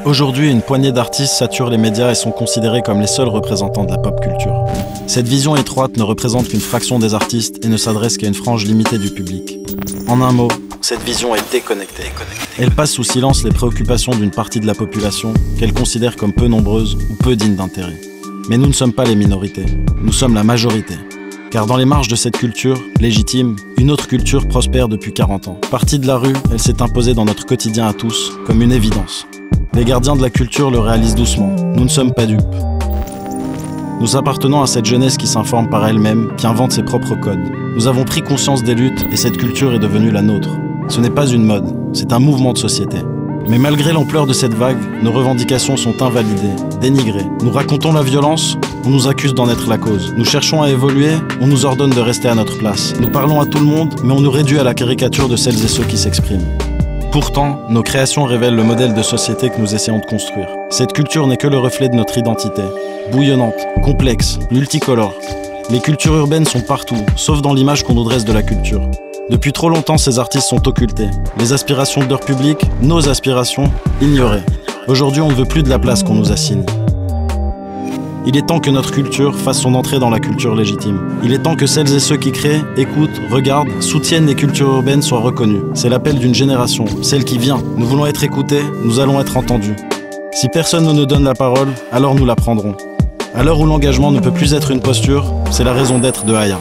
Aujourd'hui, une poignée d'artistes saturent les médias et sont considérés comme les seuls représentants de la pop culture. Cette vision étroite ne représente qu'une fraction des artistes et ne s'adresse qu'à une frange limitée du public. En un mot, cette vision est déconnectée. Elle passe sous silence les préoccupations d'une partie de la population qu'elle considère comme peu nombreuse ou peu digne d'intérêt. Mais nous ne sommes pas les minorités, nous sommes la majorité. Car dans les marges de cette culture, légitime, une autre culture prospère depuis 40 ans. Partie de la rue, elle s'est imposée dans notre quotidien à tous, comme une évidence. Les gardiens de la culture le réalisent doucement, nous ne sommes pas dupes. Nous appartenons à cette jeunesse qui s'informe par elle-même, qui invente ses propres codes. Nous avons pris conscience des luttes et cette culture est devenue la nôtre. Ce n'est pas une mode, c'est un mouvement de société. Mais malgré l'ampleur de cette vague, nos revendications sont invalidées, dénigrées. Nous racontons la violence, on nous accuse d'en être la cause. Nous cherchons à évoluer, on nous ordonne de rester à notre place. Nous parlons à tout le monde, mais on nous réduit à la caricature de celles et ceux qui s'expriment. Pourtant, nos créations révèlent le modèle de société que nous essayons de construire. Cette culture n'est que le reflet de notre identité. Bouillonnante, complexe, multicolore. Les cultures urbaines sont partout, sauf dans l'image qu'on nous dresse de la culture. Depuis trop longtemps, ces artistes sont occultés. Les aspirations de leur public, nos aspirations, ignorées. Aujourd'hui, on ne veut plus de la place qu'on nous assigne. Il est temps que notre culture fasse son entrée dans la culture légitime. Il est temps que celles et ceux qui créent, écoutent, regardent, soutiennent les cultures urbaines soient reconnus. C'est l'appel d'une génération, celle qui vient. Nous voulons être écoutés, nous allons être entendus. Si personne ne nous donne la parole, alors nous la prendrons. À l'heure où l'engagement ne peut plus être une posture, c'est la raison d'être de Aya.